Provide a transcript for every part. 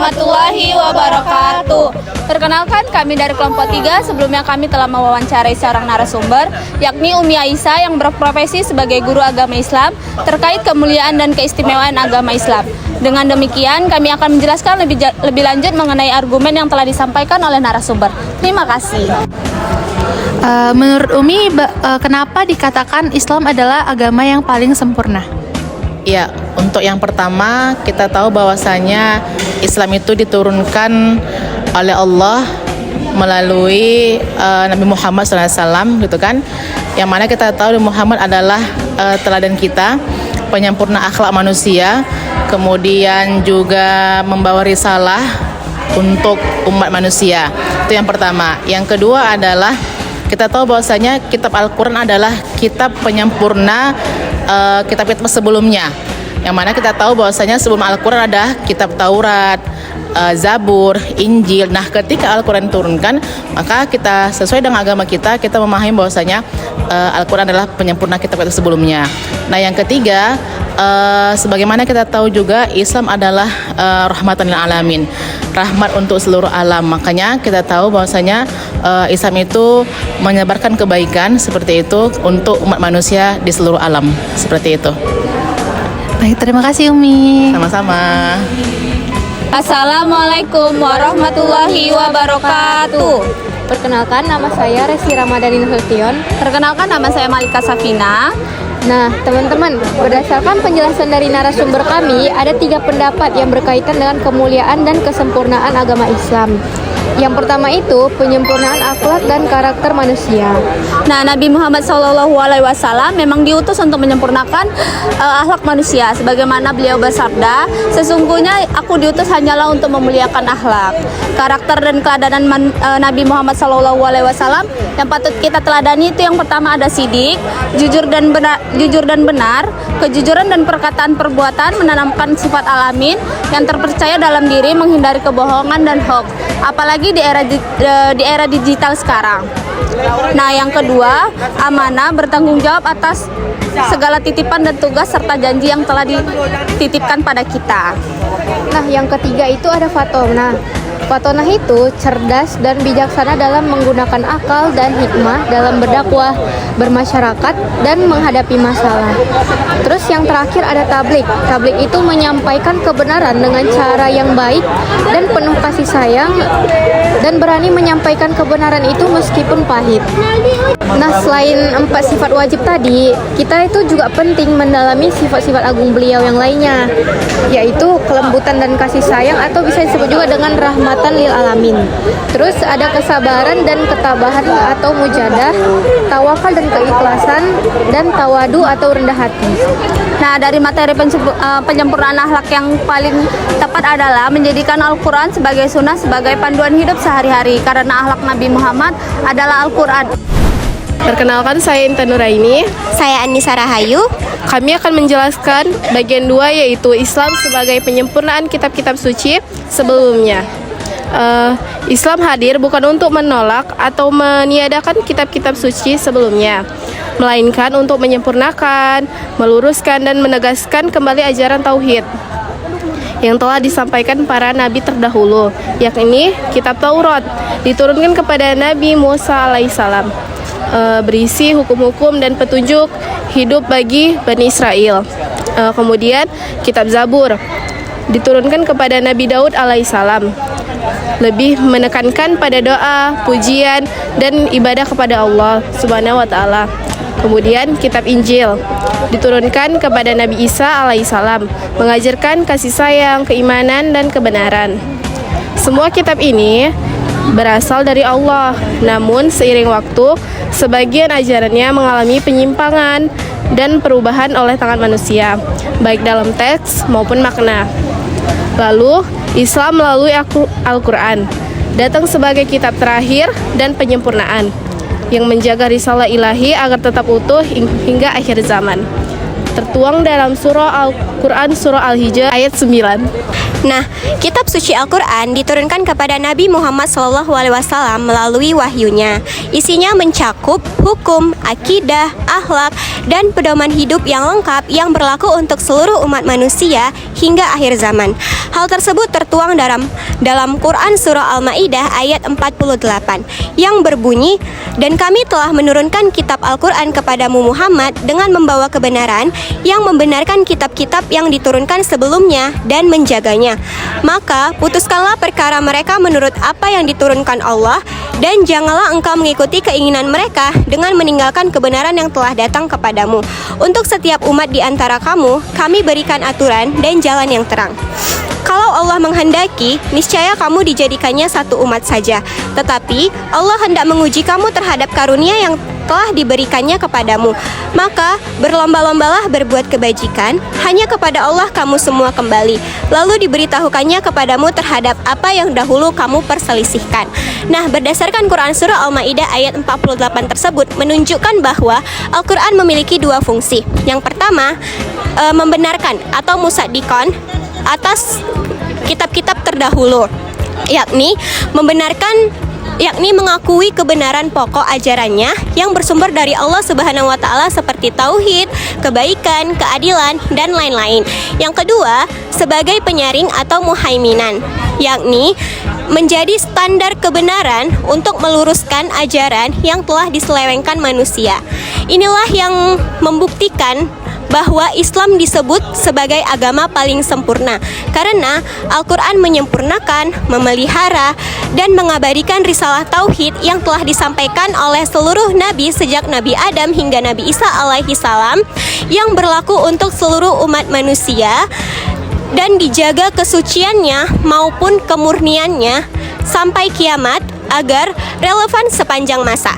warahmatullahi wabarakatuh. Perkenalkan, kami dari kelompok 3. Sebelumnya kami telah mewawancarai seorang narasumber, yakni Umi Aisyah yang berprofesi sebagai guru agama Islam terkait kemuliaan dan keistimewaan agama Islam. Dengan demikian, kami akan menjelaskan lebih lanjut mengenai argumen yang telah disampaikan oleh narasumber. Terima kasih. Menurut Umi, kenapa dikatakan Islam adalah agama yang paling sempurna? Ya, untuk yang pertama kita tahu bahwasanya Islam itu diturunkan oleh Allah melalui Nabi Muhammad SAW, gitu kan? Yang mana kita tahu Muhammad adalah teladan kita, penyempurna akhlak manusia, kemudian juga membawa risalah untuk umat manusia. Itu yang pertama. Yang kedua adalah kita tahu bahwasanya kitab Al-Quran adalah kitab penyempurna kitab-kitab sebelumnya, yang mana kita tahu bahwasanya sebelum Al-Quran ada kitab Taurat, Zabur, Injil. Nah, ketika Al-Quran diturunkan, maka kita sesuai dengan agama kita memahami bahwasanya Al-Quran adalah penyempurna kitab-kitab sebelumnya. Nah, yang ketiga, sebagaimana kita tahu juga Islam adalah rahmatan lil alamin, rahmat untuk seluruh alam. Makanya kita tahu bahwasanya Islam itu menyebarkan kebaikan seperti itu untuk umat manusia di seluruh alam, seperti itu. Baik, terima kasih Umi. Sama-sama. Assalamualaikum warahmatullahi wabarakatuh. Perkenalkan, nama saya Resi Ramadhani Nasution. Perkenalkan, nama saya Malika Safina. Nah, teman-teman, berdasarkan penjelasan dari narasumber kami, ada 3 pendapat yang berkaitan dengan kemuliaan dan kesempurnaan agama Islam. Yang pertama itu penyempurnaan akhlak dan karakter manusia. Nah, Nabi Muhammad SAW memang diutus untuk menyempurnakan akhlak manusia. Sebagaimana beliau bersabda, sesungguhnya aku diutus hanyalah untuk memuliakan akhlak. Karakter dan keteladanan Nabi Muhammad SAW yang patut kita teladani itu yang pertama ada sidik, jujur dan benar, kejujuran dan perkataan perbuatan, menanamkan sifat alamin yang terpercaya dalam diri, menghindari kebohongan dan hoax. Apalagi di era digital sekarang. Nah, yang kedua, amanah, bertanggung jawab atas segala titipan dan tugas serta janji yang telah dititipkan pada kita. Nah, yang ketiga itu ada fatonah. Fatonah itu cerdas dan bijaksana dalam menggunakan akal dan hikmah dalam berdakwah, bermasyarakat, dan menghadapi masalah. Terus yang terakhir ada tablik. Tablik itu menyampaikan kebenaran dengan cara yang baik dan penuh kasih sayang, dan berani menyampaikan kebenaran itu meskipun pahit. Nah, selain 4 sifat wajib tadi, kita itu juga penting mendalami sifat-sifat agung beliau yang lainnya, yaitu kelembutan dan kasih sayang, atau bisa disebut juga dengan rahmatan lil alamin. Terus ada kesabaran dan ketabahan atau mujadah, tawakal dan keikhlasan, dan tawadu atau rendah hati. Nah, dari materi penyempurnaan akhlak yang paling tepat adalah menjadikan Al-Quran sebagai sunnah, sebagai panduan hidup sehari-hari, karena akhlak Nabi Muhammad adalah Al-Quran. Perkenalkan, saya Intan Nuraini. Saya Anissa Rahayu. Kami akan menjelaskan bagian 2, yaitu Islam sebagai penyempurnaan kitab-kitab suci sebelumnya. Islam hadir bukan untuk menolak atau meniadakan kitab-kitab suci sebelumnya, melainkan untuk menyempurnakan, meluruskan, dan menegaskan kembali ajaran tauhid yang telah disampaikan para nabi terdahulu, yakni kitab Taurat diturunkan kepada Nabi Musa alaihissalam, berisi hukum-hukum dan petunjuk hidup bagi Bani Israel. Kemudian kitab Zabur diturunkan kepada Nabi Daud alaihissalam, lebih menekankan pada doa, pujian, dan ibadah kepada Allah Subhanahu wa Ta'ala. Kemudian kitab Injil diturunkan kepada Nabi Isa alaihissalam, mengajarkan kasih sayang, keimanan, dan kebenaran. Semua kitab ini berasal dari Allah, namun seiring waktu sebagian ajarannya mengalami penyimpangan dan perubahan oleh tangan manusia, baik dalam teks maupun makna. Lalu Islam melalui Al-Quran datang sebagai kitab terakhir dan penyempurnaan yang menjaga risalah ilahi agar tetap utuh hingga akhir zaman. Tertuang dalam surah Al-Quran, surah Al-Hijr ayat 9. Nah, kitab suci Al-Quran diturunkan kepada Nabi Muhammad SAW melalui wahyunya. Isinya mencakup hukum, akidah, akhlak, dan pedoman hidup yang lengkap yang berlaku untuk seluruh umat manusia hingga akhir zaman. Hal tersebut tertuang dalam Quran Surah Al-Ma'idah ayat 48 yang berbunyi, "Dan kami telah menurunkan kitab Al-Quran kepadamu Muhammad dengan membawa kebenaran yang membenarkan kitab-kitab yang diturunkan sebelumnya dan menjaganya. Maka putuskanlah perkara mereka menurut apa yang diturunkan Allah, dan janganlah engkau mengikuti keinginan mereka dengan meninggalkan kebenaran yang telah datang kepadamu. Untuk setiap umat di antara kamu, kami berikan aturan dan jalan yang terang. Kalau Allah menghendaki, niscaya kamu dijadikannya satu umat saja. Tetapi Allah hendak menguji kamu terhadap karunia yang telah diberikannya kepadamu. Maka berlomba-lombalah berbuat kebajikan, hanya kepada Allah kamu semua kembali. Lalu diberitahukannya kepadamu terhadap apa yang dahulu kamu perselisihkan." Nah, berdasarkan Quran Surah Al-Ma'idah ayat 48 tersebut menunjukkan bahwa Al-Quran memiliki dua fungsi. Yang pertama, membenarkan atau musaddiqan atas kitab-kitab terdahulu, yakni mengakui kebenaran pokok ajarannya yang bersumber dari Allah Subhanahu wa taala seperti tauhid, kebaikan, keadilan, dan lain-lain. Yang kedua, sebagai penyaring atau muhaiminan, yakni menjadi standar kebenaran untuk meluruskan ajaran yang telah diselewengkan manusia. Inilah yang membuktikan bahwa Islam disebut sebagai agama paling sempurna karena Al-Quran menyempurnakan, memelihara, dan mengabadikan risalah tauhid yang telah disampaikan oleh seluruh nabi sejak Nabi Adam hingga Nabi Isa alaihi salam, yang berlaku untuk seluruh umat manusia dan dijaga kesuciannya maupun kemurniannya sampai kiamat agar relevan sepanjang masa.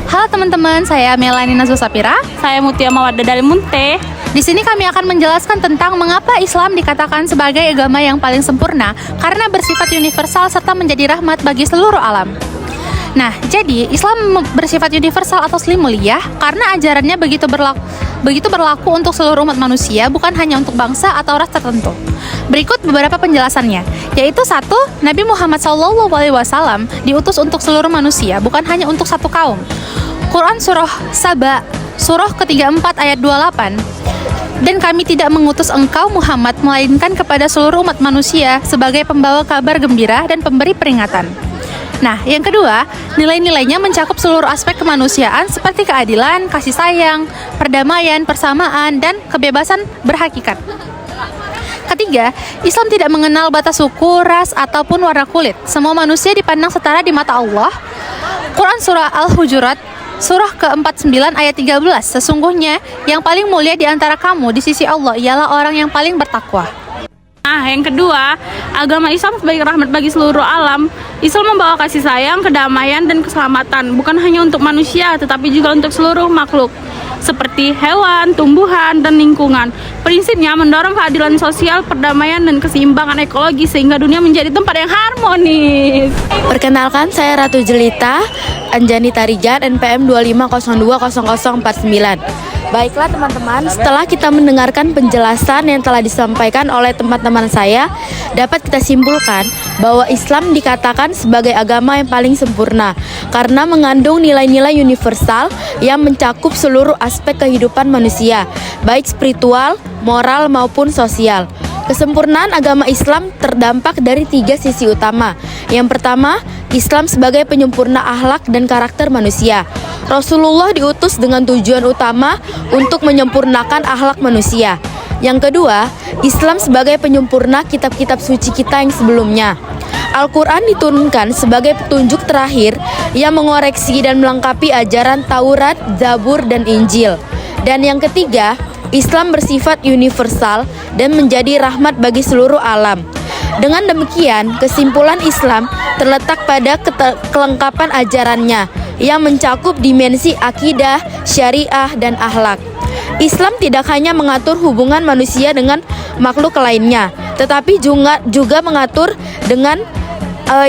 Halo teman-teman, saya Melani Nazwa Sapira. Saya Mutia Mawaddah dari Munte. Di sini kami akan menjelaskan tentang mengapa Islam dikatakan sebagai agama yang paling sempurna karena bersifat universal serta menjadi rahmat bagi seluruh alam. Nah, jadi Islam bersifat universal atau slimuliyah karena ajarannya begitu berlaku untuk seluruh umat manusia, bukan hanya untuk bangsa atau ras tertentu. Berikut beberapa penjelasannya, yaitu 1. Nabi Muhammad SAW diutus untuk seluruh manusia, bukan hanya untuk satu kaum. Quran Surah Saba, Surah ke-34 ayat 28. "Dan kami tidak mengutus engkau Muhammad melainkan kepada seluruh umat manusia sebagai pembawa kabar gembira dan pemberi peringatan." Nah, yang kedua, nilai-nilainya mencakup seluruh aspek kemanusiaan seperti keadilan, kasih sayang, perdamaian, persamaan, dan kebebasan berhakikat. Ketiga, Islam tidak mengenal batas suku, ras, ataupun warna kulit. Semua manusia dipandang setara di mata Allah. Quran Surah Al-Hujurat, Surah ke-49 ayat 13. "Sesungguhnya yang paling mulia di antara kamu di sisi Allah ialah orang yang paling bertakwa." Nah, yang kedua, agama Islam sebagai rahmat bagi seluruh alam. Islam membawa kasih sayang, kedamaian, dan keselamatan, bukan hanya untuk manusia, tetapi juga untuk seluruh makhluk, seperti hewan, tumbuhan, dan lingkungan. Prinsipnya mendorong keadilan sosial, perdamaian, dan keseimbangan ekologi sehingga dunia menjadi tempat yang harmonis. Perkenalkan, saya Ratu Jelita Anjani Tarijan, NPM 25020049. Baiklah teman-teman, setelah kita mendengarkan penjelasan yang telah disampaikan oleh teman-teman saya, dapat kita simpulkan bahwa Islam dikatakan sebagai agama yang paling sempurna karena mengandung nilai-nilai universal yang mencakup seluruh aspek kehidupan manusia, baik spiritual, moral, maupun sosial. Kesempurnaan agama Islam terdampak dari 3 sisi utama. Yang pertama, Islam sebagai penyempurna akhlak dan karakter manusia. Rasulullah diutus dengan tujuan utama untuk menyempurnakan akhlak manusia. Yang kedua, Islam sebagai penyempurna kitab-kitab suci kita yang sebelumnya. Al-Quran diturunkan sebagai petunjuk terakhir yang mengoreksi dan melengkapi ajaran Taurat, Zabur, dan Injil. Dan yang ketiga, Islam bersifat universal dan menjadi rahmat bagi seluruh alam. Dengan demikian, kesimpulan Islam terletak pada kelengkapan ajarannya yang mencakup dimensi akidah, syariah, dan akhlak. Islam tidak hanya mengatur hubungan manusia dengan makhluk lainnya, tetapi juga mengatur dengan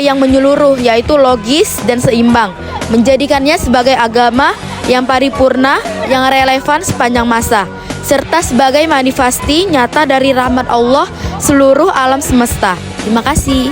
yang menyeluruh, yaitu logis dan seimbang, menjadikannya sebagai agama yang paripurna, yang relevan sepanjang masa. serta sebagai manifestasi nyata dari rahmat Allah seluruh alam semesta. Terima kasih.